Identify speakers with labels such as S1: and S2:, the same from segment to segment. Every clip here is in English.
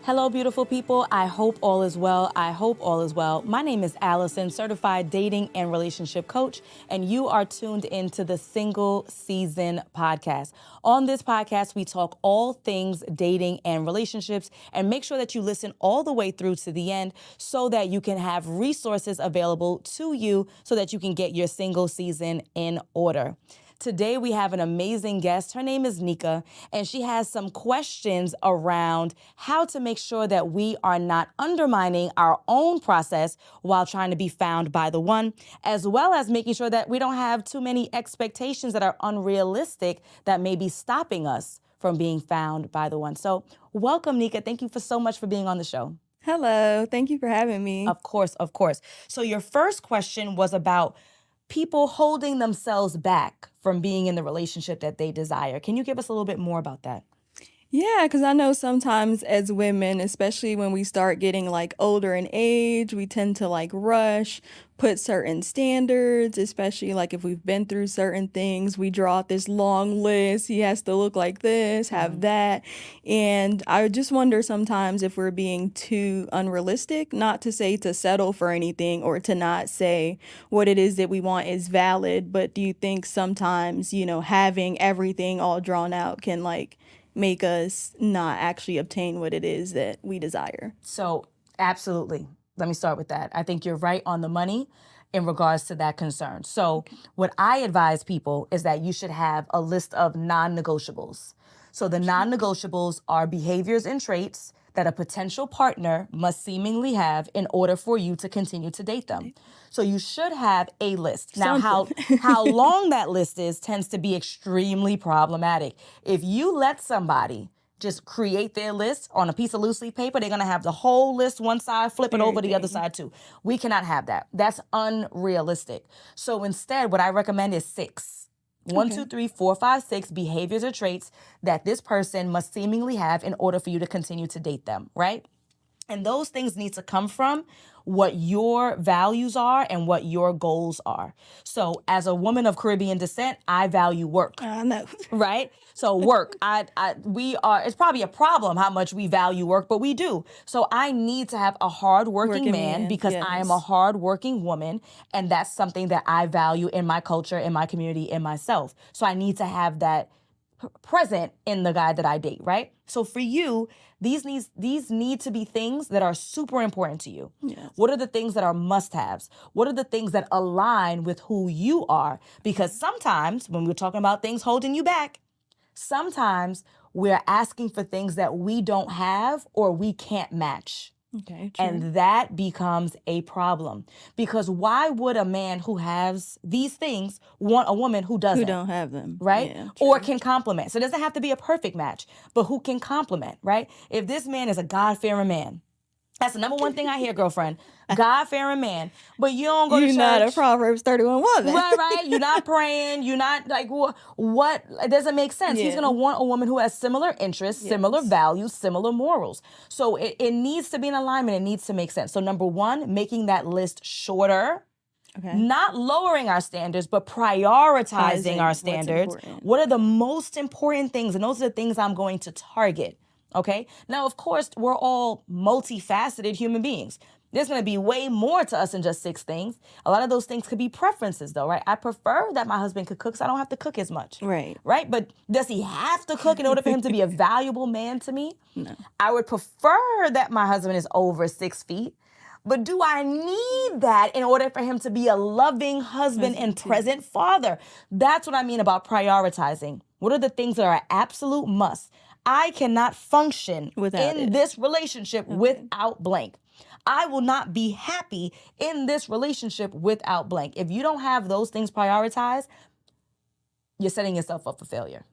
S1: Hello, beautiful people. I hope all is well. I hope all is well. My name is Alison, certified dating and relationship coach, and you are tuned into the Single Season podcast. On this podcast, we talk all things dating and relationships, and make sure that you listen all the way through to the end so that you can have resources available to you so that you can get your single season in order. Today, we have an amazing guest. Her name is Nika, and she has some questions around how to make sure that we are not undermining our own process while trying to be found by the one, as well as making sure that we don't have too many expectations that are unrealistic that may be stopping us from being found by the one. So welcome, Nika. Thank you so much for being on the show.
S2: Hello. Thank you for having me.
S1: Of course, of course. So your first question was about people holding themselves back from being in the relationship that they desire. Can you give us a little bit more about that?
S2: Yeah, because I know sometimes as women, especially when we start getting older in age, we tend to rush, put certain standards, especially if we've been through certain things. We draw out this long list. He has to look like this, have that. And I just wonder sometimes if we're being too unrealistic, not to say to settle for anything or to not say what it is that we want is valid. But do you think sometimes, having everything all drawn out can make us not actually obtain what it is that we desire?
S1: So absolutely. Let me start with that. I think you're right on the money in regards to that concern. So what I advise people is that you should have a list of non-negotiables. So the non-negotiables are behaviors and traits that a potential partner must seemingly have in order for you to continue to date them. So you should have a list. Now, how long that list is tends to be extremely problematic. If you let somebody just create their list on a piece of loose leaf paper, they're going to have the whole list one side, flip it over the other side too. We cannot have that. That's unrealistic. So instead, what I recommend is 6. 1, 2, 3, 4, 5, 6 behaviors or traits that this person must seemingly have in order for you to continue to date them, right? And those things need to come from what your values are and what your goals are. So as a woman of Caribbean descent, I value work.
S2: I know.
S1: Right? So work, it's probably a problem how much we value work, but we do. So I need to have a hardworking man because I am a hardworking woman. And that's something that I value in my culture, in my community, in myself. So I need to have that present in the guy that I date, right? So for you, these need to be things that are super important to you.
S2: Yes.
S1: What are the things that are must-haves? What are the things that align with who you are? Because sometimes when we're talking about things holding you back, sometimes we're asking for things that we don't have or we can't match.
S2: Okay, true.
S1: And that becomes a problem. Because why would a man who has these things want a woman who doesn't?
S2: Who don't have them.
S1: Right?
S2: Yeah,
S1: or can complement. So it doesn't have to be a perfect match, but who can complement, right? If this man is a God-fearing man, that's the number one thing I hear, girlfriend. God-fearing man. But you don't go to church.
S2: You're not a Proverbs 31 woman.
S1: Right. You're not praying. You're not what? It doesn't make sense.
S2: Yeah.
S1: He's going to want a woman who has similar interests, similar values, similar morals. So it needs to be in alignment. It needs to make sense. So number 1, making that list shorter.
S2: Okay.
S1: Not lowering our standards, but prioritizing our standards. What are the most important things? And those are the things I'm going to target. Okay. Now, of course, we're all multifaceted human beings. There's going to be way more to us than just 6 things. A lot of those things could be preferences, though, right? I prefer that my husband could cook so I don't have to cook as much.
S2: Right.
S1: Right? But does he have to cook in order for him to be a valuable man to me?
S2: No.
S1: I would prefer that my husband is over 6 feet. But do I need that in order for him to be a loving husband and present father? That's what I mean about prioritizing. What are the things that are an absolute must? I cannot function in this relationship without blank. I will not be happy in this relationship without blank. If you don't have those things prioritized, you're setting yourself up for failure.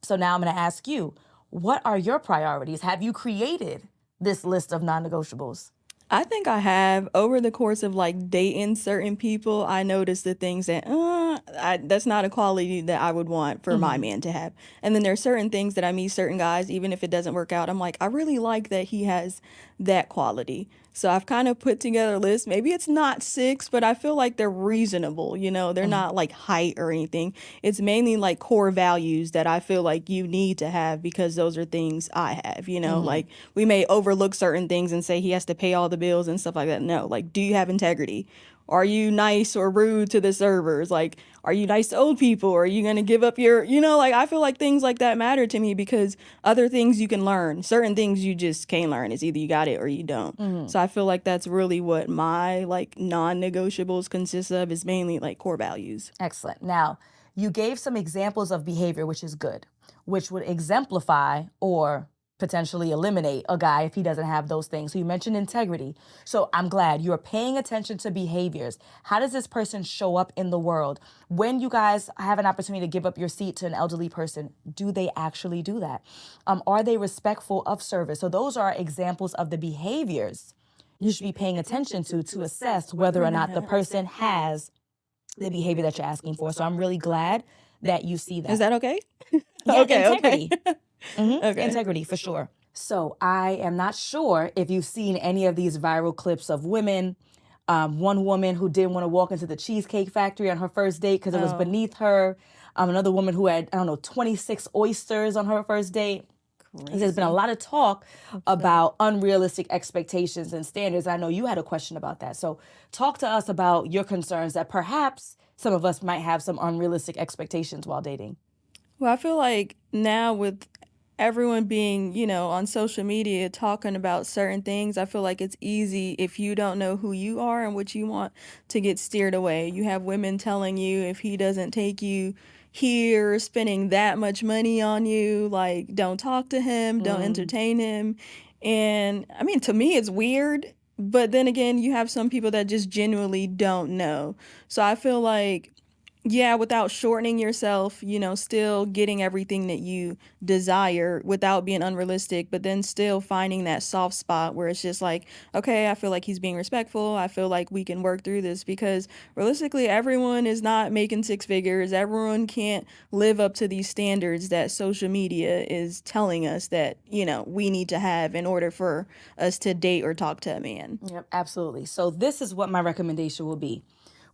S1: So now I'm going to ask you, what are your priorities? Have you created this list of non-negotiables?
S2: I think I have over the course of like dating certain people. I noticed the things that that's not a quality that I would want for my
S1: Hmm.
S2: man to have. And then there's certain things that I meet certain guys, even if it doesn't work out, I'm like, I really like that he has that quality. So I've kind of put together a list. Maybe it's not six, but I feel like they're reasonable. You know, they're
S1: Hmm.
S2: not like height or anything. It's mainly like core values that I feel like you need to have because those are things I have. You know,
S1: Hmm.
S2: like we may overlook certain things and say he has to pay all the bills and stuff like that. No, like, do you have integrity? Are you nice or rude to the servers? Like, are you nice to old people? Are you going to give up your, like, I feel like things like that matter to me because other things you can learn. Certain things you just can't learn. It's either you got it or you don't.
S1: Hmm.
S2: So I feel like that's really what my, like, non negotiables consist of is mainly, like, core values.
S1: Excellent. Now, you gave some examples of behavior, which is good, which would exemplify or potentially eliminate a guy if he doesn't have those things. So you mentioned integrity. So I'm glad you're paying attention to behaviors. How does this person show up in the world? When you guys have an opportunity to give up your seat to an elderly person, do they actually do that? Are they respectful of service? So those are examples of the behaviors you should be paying attention to assess whether or not the person has the behavior that you're asking for. So I'm really glad that you see
S2: Is
S1: that.
S2: that okay?
S1: Yeah,
S2: Okay, okay.
S1: integrity.
S2: Okay.
S1: Integrity for sure. So I am not sure if you've seen any of these viral clips of women. One woman who didn't want to walk into the Cheesecake Factory on her first date because it was
S2: Oh,
S1: beneath her. Another woman who had, I don't know, 26 oysters on her first date. There's been a
S2: crazy.
S1: lot of talk
S2: Upsetting.
S1: about unrealistic expectations and standards. I know you had a question about that. So talk to us about your concerns that perhaps some of us might have some unrealistic expectations while dating.
S2: Well, I feel like now with everyone being, on social media talking about certain things, I feel like it's easy if you don't know who you are and what you want to get steered away. You have women telling you if he doesn't take you here, spending that much money on you, like, don't talk to him, don't
S1: Mm.
S2: entertain him. And I mean, to me, it's weird. But then again, you have some people that just genuinely don't know. So I feel like yeah, without shortening yourself, still getting everything that you desire without being unrealistic, but then still finding that soft spot where it's just like, okay, I feel like he's being respectful. I feel like we can work through this because realistically, everyone is not making six figures. Everyone can't live up to these standards that social media is telling us that, we need to have in order for us to date or talk to a man.
S1: Yep, absolutely. So this is what my recommendation will be.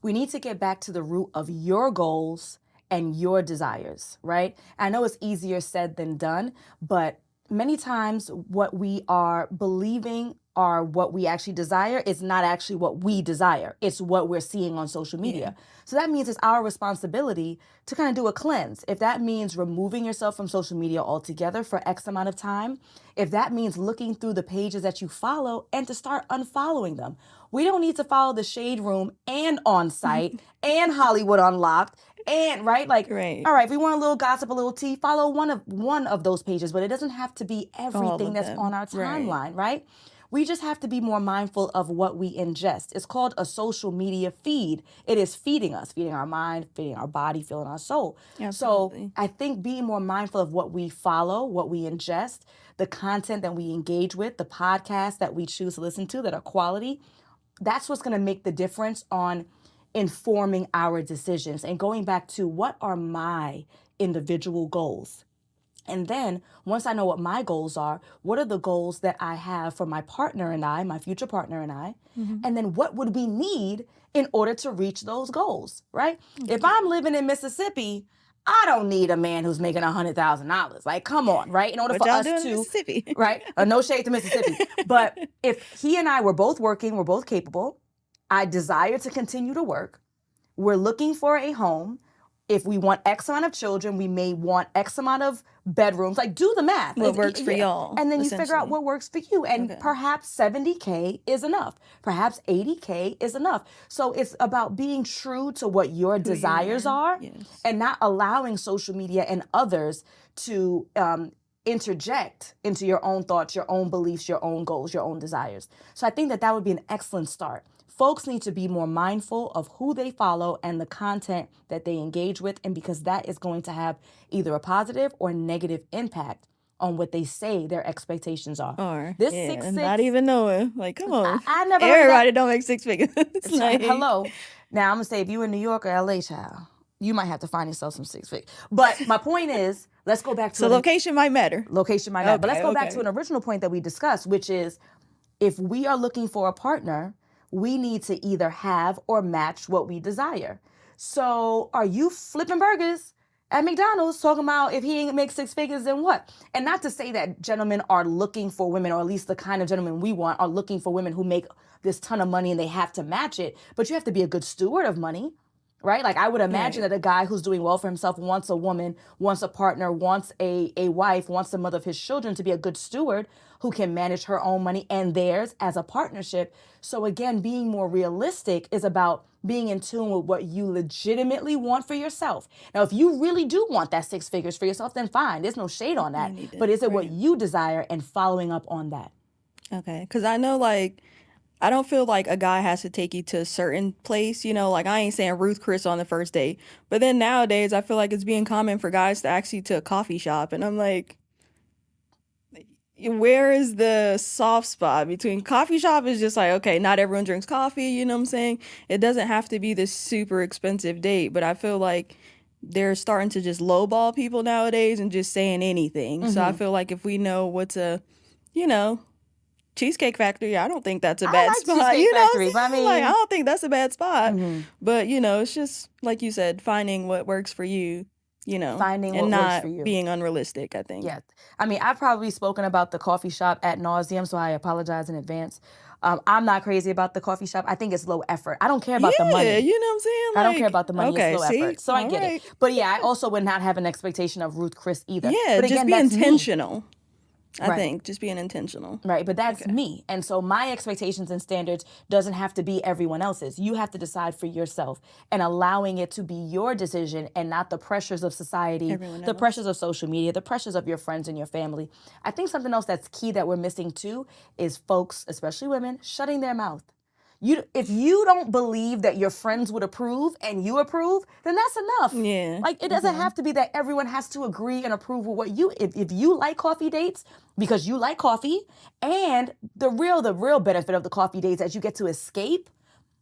S1: We need to get back to the root of your goals and your desires, right? I know it's easier said than done, but many times what we are believing are what we actually desire is not actually what we desire. It's what we're seeing on social
S2: Yeah.
S1: media. So that means it's our responsibility to kind of do a cleanse. If that means removing yourself from social media altogether for X amount of time, if that means looking through the pages that you follow and to start unfollowing them. We don't need to follow the Shade Room and On Site and Hollywood Unlocked and right like
S2: Right.
S1: all right, if we want a little gossip, a little tea, follow one of those pages, but it doesn't have to be
S2: All
S1: everything
S2: of
S1: that's on
S2: them.
S1: our
S2: Right.
S1: timeline, right? We just have to be more mindful of what we ingest. It's called a social media feed. It is feeding us, feeding our mind, feeding our body, filling our soul. So
S2: Absolutely.
S1: I think being more mindful of what we follow, what we ingest, the content that we engage with, the podcasts that we choose to listen to that are quality, that's what's going to make the difference on informing our decisions and going back to what are my individual goals. And then once I know what my goals are, what are the goals that I have for my partner and I, my future partner and I?
S2: Hmm.
S1: And then what would we need in order to reach those goals, right? If
S2: Yeah.
S1: I'm living in Mississippi, I don't need a man who's making $100,000. Like, come on, right? In order
S2: What
S1: for
S2: y'all
S1: us
S2: doing in
S1: to,
S2: Mississippi?
S1: right? No shade to Mississippi. But if he and I were both working, we're both capable, I desire to continue to work, we're looking for a home. If we want X amount of children, we may want X amount of bedrooms. Like, do the math.
S2: What works for
S1: Yeah.
S2: y'all,
S1: And then you figure out
S2: essentially.
S1: what works for you. And
S2: Okay.
S1: perhaps 70K is enough. Perhaps 80K is enough. So it's about being true to what your
S2: Who you
S1: desires
S2: are.
S1: are
S2: Yes.
S1: and not allowing social media and others to interject into your own thoughts, your own beliefs, your own goals, your own desires. So I think that that would be an excellent start. Folks need to be more mindful of who they follow and the content that they engage with, and because that is going to have either a positive or negative impact on what they say their expectations are.
S2: Or
S1: This
S2: yeah,
S1: 6'6",
S2: not even knowing. Like, come on.
S1: I never heard
S2: Everybody don't make 6 figures.
S1: that.
S2: Like,
S1: Hello. Now I'm gonna say if you in New York or LA, child, you might have to find yourself some 6 figures. But my point is, let's go back to
S2: so location might matter.
S1: Location might matter. But let's
S2: Okay,
S1: go back
S2: okay.
S1: to an original point that we discussed, which is if we are looking for a partner, we need to either have or match what we desire. So are you flipping burgers at McDonald's talking about if he ain't make 6 figures, then what? And not to say that gentlemen are looking for women, or at least the kind of gentlemen we want are looking for women who make this ton of money and they have to match it, but you have to be a good steward of money. Right? Like I would imagine that a guy who's doing well for himself wants a woman, wants a partner, wants a wife, wants the mother of his children to be a good steward who can manage her own money and theirs as a partnership. So again, being more realistic is about being in tune with what you legitimately want for yourself. Now, if you really do want that 6 figures for yourself, then fine. There's no shade on that. But is it what you desire, and following up on that?
S2: Okay. Because I know, like, I don't feel like a guy has to take you to a certain place, you know, like I ain't saying Ruth Chris on the first date. But then nowadays I feel like it's being common for guys to ask you to a coffee shop. And I'm like, where is the soft spot between coffee shop is just like, okay, not everyone drinks coffee, you know what I'm saying? It doesn't have to be this super expensive date, but I feel like they're starting to just lowball people nowadays and just saying anything. So I feel like if we know what's a, you know, Cheesecake Factory, I don't think that's a bad spot.
S1: Cheesecake
S2: You know,
S1: Factory, but I mean,
S2: like I don't think that's a bad spot. But you know, it's just like you said, finding what works for you. You know,
S1: finding
S2: and
S1: what works
S2: not
S1: for you.
S2: being unrealistic. I think.
S1: Yeah, I mean, I've probably spoken about the coffee shop ad nauseum, so I apologize in advance. I'm not crazy about the coffee shop. I think it's low effort. I don't care about the money.
S2: You know what I'm saying?
S1: I don't care about the money.
S2: Okay,
S1: it's low effort. So I get it. But yeah, I also would not have an expectation of Ruth Chris either.
S2: Yeah,
S1: but
S2: just
S1: again,
S2: be
S1: that's
S2: intentional.
S1: Me.
S2: I think just being intentional.
S1: Right, but that's me. And so my expectations and standards doesn't have to be everyone else's. You have to decide for yourself, and allowing it to be your decision and not the pressures of society, the pressures of social media, the pressures of your friends and your family. I think something else that's key that we're missing too is folks, especially women, shutting their mouth. If you don't believe that your friends would approve and you approve, then that's enough.
S2: Yeah.
S1: Like it doesn't have to be that everyone has to agree and approve with what you. If you like coffee dates because you like coffee, and the real benefit of the coffee dates is you get to escape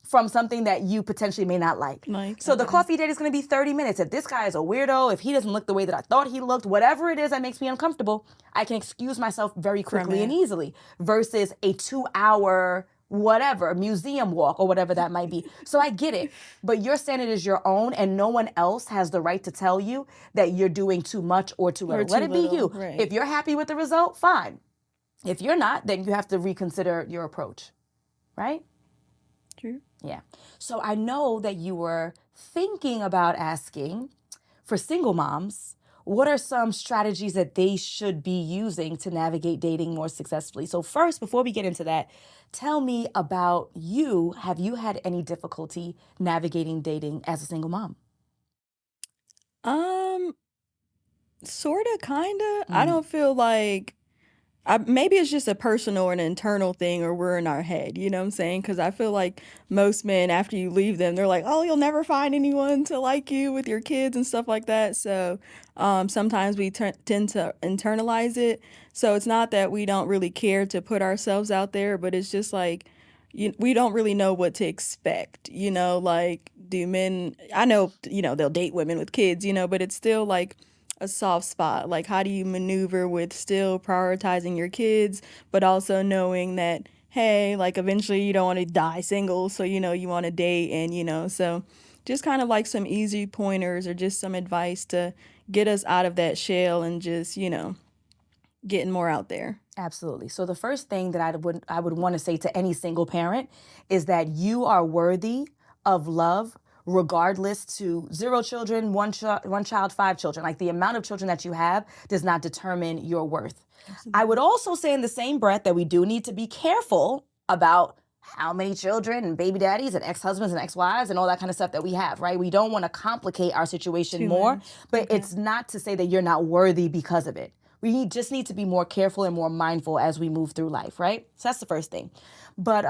S1: from something that you potentially may not like. So the coffee date is going to be 30 minutes. If this guy is a weirdo, if he doesn't look the way that I thought he looked, whatever it is that makes me uncomfortable, I can excuse myself very quickly and easily versus a 2-hour whatever, museum walk or whatever that might be. So I get it, but your standard is your own, and no one else has the right to tell you that you're doing too much or too little. Let it be you. Right. If you're happy with the result, fine. If you're not, then you have to reconsider your approach, right?
S2: True.
S1: Yeah. So I know that you were thinking about asking for single moms, what are some strategies that they should be using to navigate dating more successfully? So first, before we get into that, tell me about you. Have you had any difficulty navigating dating as a single mom?
S2: Sorta, kinda. I don't feel like maybe it's just a personal or an internal thing, or we're in our head, you know what I'm saying? Because I feel like most men, after you leave them, they're like, oh, you'll never find anyone to like you with your kids and stuff like that. So sometimes we tend to internalize it. So it's not that we don't really care to put ourselves out there, but it's just like, we don't really know what to expect, you know? Like, do men, I know, you know, they'll date women with kids, you know, but it's still like a soft spot. Like, how do you maneuver with still prioritizing your kids, but also knowing that, hey, like eventually you don't want to die single, so you know you want to date, and you know, so just kind of like some easy pointers or just some advice to get us out of that shell and just, you know, getting more out there.
S1: Absolutely. So the first thing that I would want to say to any single parent is that you are worthy of love, regardless to 0 children, one child, 5 children. Like, the amount of children that you have does not determine your worth. Absolutely. I would also say in the same breath that we do need to be careful about how many children and baby daddies and ex-husbands and ex-wives and all that kind of stuff that we have, right? We don't want to complicate our situation more, but it's not to say that you're not worthy because of it. We just need to be more careful and more mindful as we move through life, right? So that's the first thing. But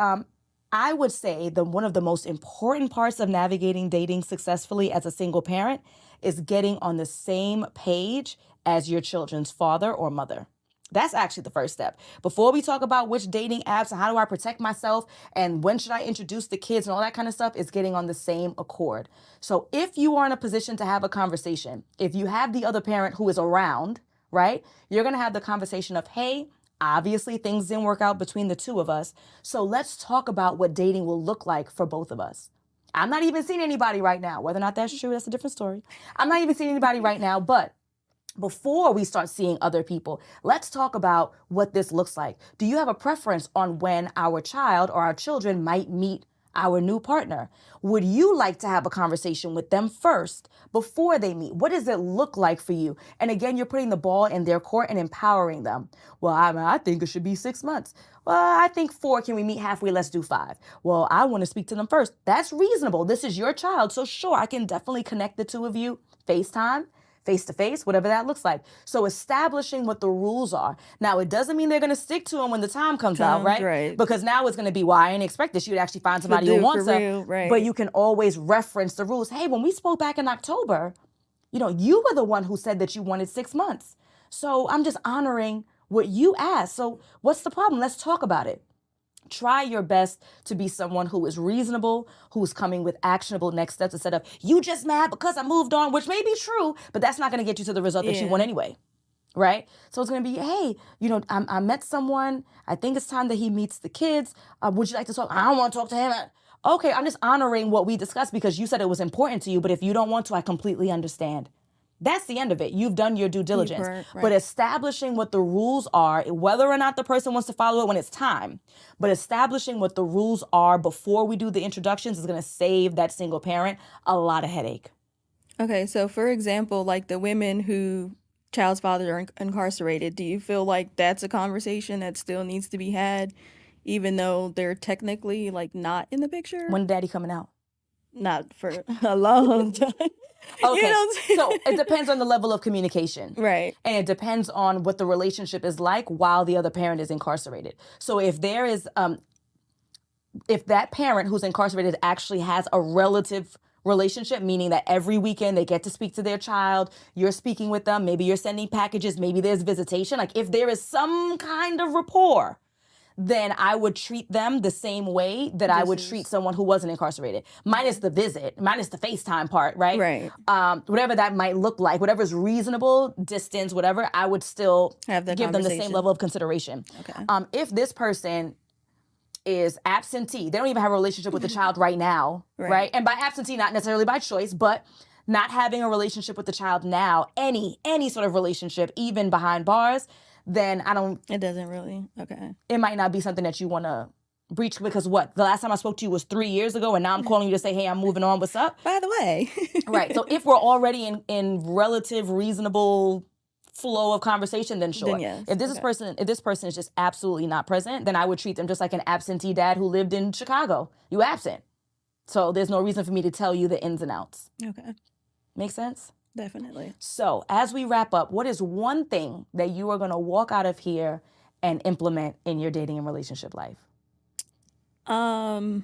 S1: I would say one of the most important parts of navigating dating successfully as a single parent is getting on the same page as your children's father or mother. That's actually the first step. Before we talk about which dating apps and how do I protect myself and when should I introduce the kids and all that kind of stuff, is getting on the same accord. So if you are in a position to have a conversation, if you have the other parent who is around, right, you're going to have the conversation of, hey, obviously things didn't work out between the two of us. So let's talk about what dating will look like for both of us. I'm not even seeing anybody right now. Whether or not that's true, that's a different story. I'm not even seeing anybody right now, but before we start seeing other people, let's talk about what this looks like. Do you have a preference on when our child or our children might meet our new partner? Would you like to have a conversation with them first before they meet? What does it look like for you? And again, you're putting the ball in their court and empowering them. Well, I think it should be 6 months. Well, I think 4. Can we meet halfway? Let's do 5. Well, I want to speak to them first. That's reasonable. This is your child. So sure, I can definitely connect the two of you, FaceTime, face-to-face, whatever that looks like. So establishing what the rules are. Now, it doesn't mean they're going to stick to them when the time comes out, right?
S2: Right.
S1: Because now it's going to be, well, I didn't expect this. You'd actually find somebody who
S2: dude,
S1: wants
S2: for
S1: it.
S2: real, right.
S1: But you can always reference the rules. Hey, when we spoke back in October, you were the one who said that you wanted 6 months. So I'm just honoring what you asked. So what's the problem? Let's talk about it. Try your best to be someone who is reasonable, who's coming with actionable next steps instead of, you just mad because I moved on, which may be true, but that's not going to get you to the result that you want anyway, right? So it's going to be, hey, I met someone. I think it's time that he meets the kids. Would you like to talk? I don't want to talk to him. Okay, I'm just honoring what we discussed because you said it was important to you, but if you don't want to, I completely understand. That's the end of it. You've done your due diligence.
S2: Right.
S1: But establishing what the rules are, whether or not the person wants to follow it when it's time, but establishing what the rules are before we do the introductions is going to save that single parent a lot of headache.
S2: Okay, so for example, like the women who child's fathers are incarcerated, do you feel like that's a conversation that still needs to be had, even though they're technically like not in the picture?
S1: When daddy coming out?
S2: Not for a long time.
S1: Okay, so it depends on the level of communication.
S2: Right.
S1: And it depends on what the relationship is like while the other parent is incarcerated. So if there is, if that parent who's incarcerated actually has a relative relationship, meaning that every weekend they get to speak to their child, you're speaking with them, maybe you're sending packages, maybe there's visitation, like if there is some kind of rapport, then I would treat them the same way that I would treat someone who wasn't incarcerated. Minus the visit, minus the FaceTime part, right?
S2: Right.
S1: Whatever that might look like, whatever's reasonable, distance, whatever, I would still
S2: Have the
S1: give them the same
S2: conversation.
S1: level of consideration.
S2: Okay.
S1: If this person is absentee, they don't even have a relationship with the child right now, right? And by absentee, not necessarily by choice, but not having a relationship with the child now, any sort of relationship, even behind bars, then
S2: It doesn't really. Okay.
S1: it might not be something that you want to breach because the last time I spoke to you was 3 years ago and now I'm calling you to say, hey, I'm moving on, what's up?
S2: By the way.
S1: Right. So if we're already in relative reasonable flow of conversation, then sure.
S2: Then yes.
S1: If this person is just absolutely not present, then I would treat them just like an absentee dad who lived in Chicago. You absent. So there's no reason for me to tell you the ins and outs.
S2: Okay.
S1: Make sense?
S2: Definitely.
S1: So as we wrap up, what is one thing that you are going to walk out of here and implement in your dating and relationship life?
S2: I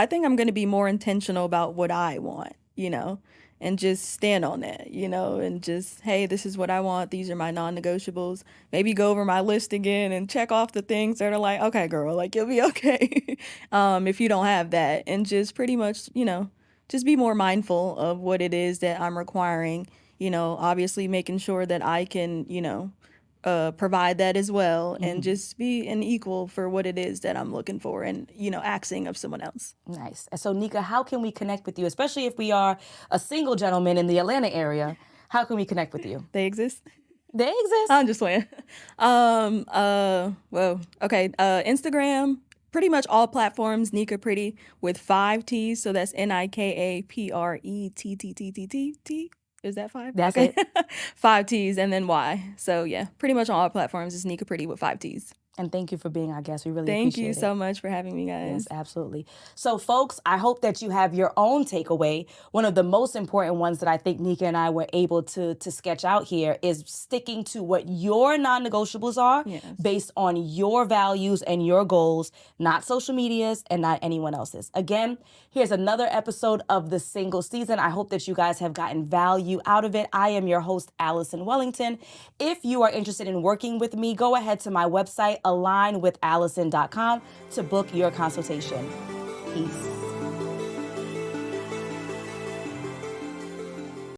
S2: think I'm going to be more intentional about what I want, and just stand on that, and just, hey, this is what I want. These are my non-negotiables. Maybe go over my list again and check off the things that are like, okay, girl, like you'll be okay. If you don't have that, and just pretty much, just be more mindful of what it is that I'm requiring, obviously making sure that I can, provide that as well, and just be an equal for what it is that I'm looking for and, asking of someone else.
S1: Nice. So Nika, how can we connect with you, especially if we are a single gentleman in the Atlanta area? How can we connect with you?
S2: They exist?
S1: They exist.
S2: I'm just playing. Okay. Instagram, pretty much all platforms, Nika Pretty with 5 T's. So that's NIKAPRETTTTT. Is that 5?
S1: That's
S2: okay.
S1: it.
S2: 5 T's and then Y. So yeah, pretty much on all platforms is Nika Pretty with 5 T's.
S1: And thank you for being our guest. We really
S2: Thank
S1: appreciate
S2: you
S1: it.
S2: so much for having me, guys.
S1: Yes, absolutely. So, folks, I hope that you have your own takeaway. One of the most important ones that I think Nika and I were able to sketch out here is sticking to what your non-negotiables are
S2: Yes.
S1: based on your values and your goals, not social media's and not anyone else's. Again, here's another episode of the single season. I hope that you guys have gotten value out of it. I am your host, Alison Wellington. If you are interested in working with me, go ahead to my website, alignwithallison.com, to book your consultation. Peace.